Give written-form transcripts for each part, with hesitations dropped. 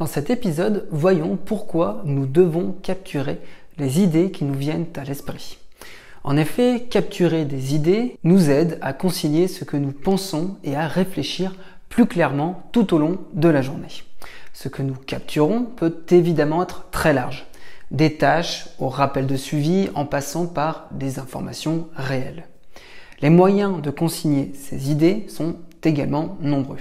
Dans cet épisode, voyons pourquoi nous devons capturer les idées qui nous viennent à l'esprit. En effet, capturer des idées nous aide à concilier ce que nous pensons et à réfléchir plus clairement tout au long de la journée. Ce que nous capturons peut évidemment être très large. Des tâches au rappel de suivi en passant par des informations réelles. Les moyens de consigner ces idées sont également nombreux.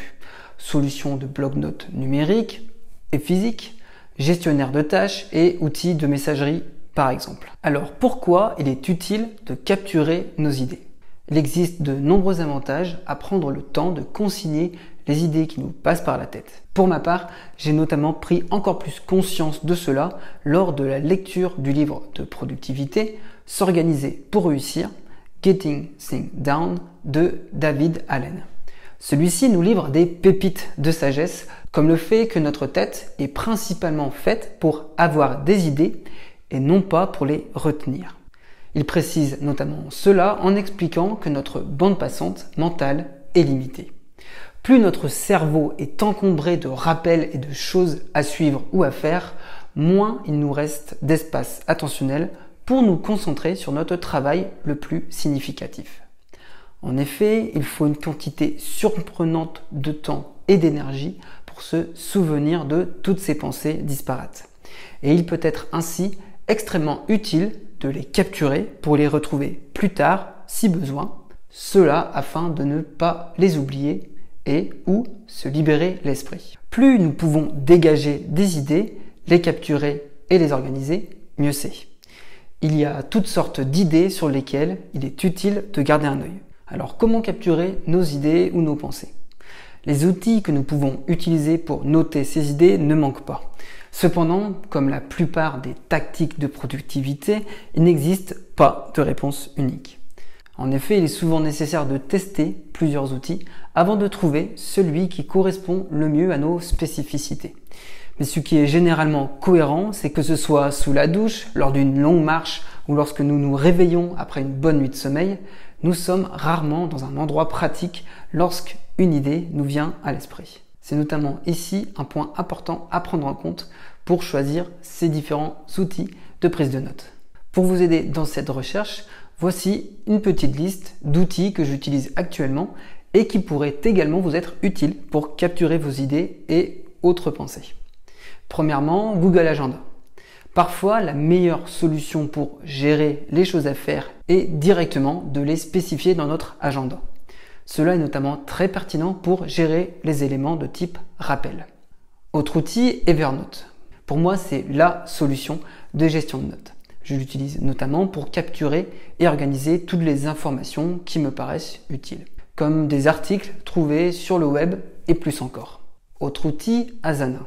Solutions de bloc-notes numériques et physiques, gestionnaire de tâches et outils de messagerie par exemple. Alors pourquoi il est utile de capturer nos idées? Il existe de nombreux avantages à prendre le temps de consigner les idées qui nous passent par la tête. Pour ma part, j'ai notamment pris encore plus conscience de cela lors de la lecture du livre de productivité S'organiser pour réussir, Getting Things Done de David Allen. Celui-ci nous livre des pépites de sagesse, comme le fait que notre tête est principalement faite pour avoir des idées et non pas pour les retenir. Il précise notamment cela en expliquant que notre bande passante mentale est limitée. Plus notre cerveau est encombré de rappels et de choses à suivre ou à faire, moins il nous reste d'espace attentionnel pour nous concentrer sur notre travail le plus significatif. En effet, il faut une quantité surprenante de temps et d'énergie pour se souvenir de toutes ces pensées disparates. Et il peut être ainsi extrêmement utile de les capturer pour les retrouver plus tard si besoin, cela afin de ne pas les oublier et ou se libérer l'esprit. Plus nous pouvons dégager des idées, les capturer et les organiser, mieux c'est. Il y a toutes sortes d'idées sur lesquelles il est utile de garder un œil. Alors comment capturer nos idées ou nos pensées? Les outils que nous pouvons utiliser pour noter ces idées ne manquent pas. Cependant, comme la plupart des tactiques de productivité, il n'existe pas de réponse unique. En effet, il est souvent nécessaire de tester plusieurs outils avant de trouver celui qui correspond le mieux à nos spécificités. Mais ce qui est généralement cohérent, c'est que ce soit sous la douche, lors d'une longue marche ou lorsque nous nous réveillons après une bonne nuit de sommeil, nous sommes rarement dans un endroit pratique lorsqu'une idée nous vient à l'esprit. C'est notamment ici un point important à prendre en compte pour choisir ces différents outils de prise de notes. Pour vous aider dans cette recherche, voici une petite liste d'outils que j'utilise actuellement et qui pourraient également vous être utiles pour capturer vos idées et autres pensées. Premièrement, Google Agenda. Parfois, la meilleure solution pour gérer les choses à faire est directement de les spécifier dans notre agenda. Cela est notamment très pertinent pour gérer les éléments de type rappel. Autre outil, Evernote. Pour moi, c'est la solution de gestion de notes. Je l'utilise notamment pour capturer et organiser toutes les informations qui me paraissent utiles, comme des articles trouvés sur le web et plus encore. Autre outil, Asana.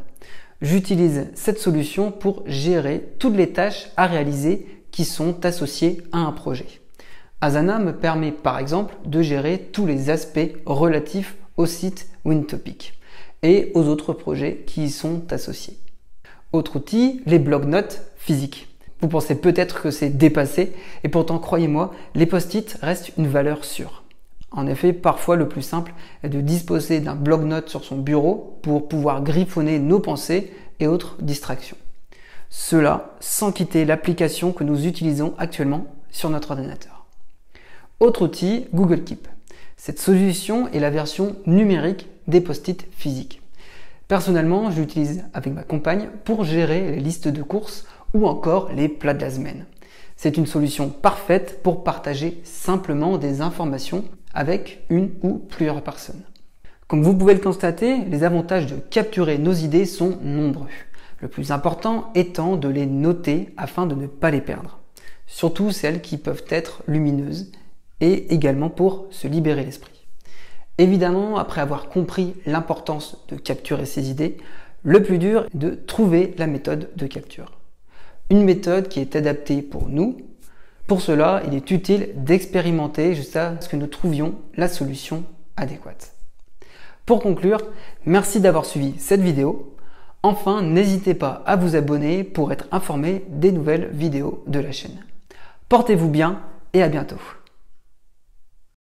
J'utilise cette solution pour gérer toutes les tâches à réaliser qui sont associées à un projet. Asana me permet par exemple de gérer tous les aspects relatifs au site WinTopic et aux autres projets qui y sont associés. Autre outil, les bloc-notes physiques. Vous pensez peut-être que c'est dépassé et pourtant croyez-moi, les post-it restent une valeur sûre. En effet, parfois le plus simple est de disposer d'un bloc-notes sur son bureau pour pouvoir griffonner nos pensées et autres distractions. Cela sans quitter l'application que nous utilisons actuellement sur notre ordinateur. Autre outil, Google Keep. Cette solution est la version numérique des post-it physiques. Personnellement, je l'utilise avec ma compagne pour gérer les listes de courses ou encore les plats de la semaine. C'est une solution parfaite pour partager simplement des informations avec une ou plusieurs personnes. Comme vous pouvez le constater, les avantages de capturer nos idées sont nombreux. Le plus important étant de les noter afin de ne pas les perdre. Surtout celles qui peuvent être lumineuses et également pour se libérer l'esprit. Évidemment, après avoir compris l'importance de capturer ces idées, le plus dur est de trouver la méthode de capture. Une méthode qui est adaptée pour nous. Pour cela, il est utile d'expérimenter jusqu'à ce que nous trouvions la solution adéquate. Pour conclure, merci d'avoir suivi cette vidéo. Enfin, n'hésitez pas à vous abonner pour être informé des nouvelles vidéos de la chaîne. Portez-vous bien et à bientôt.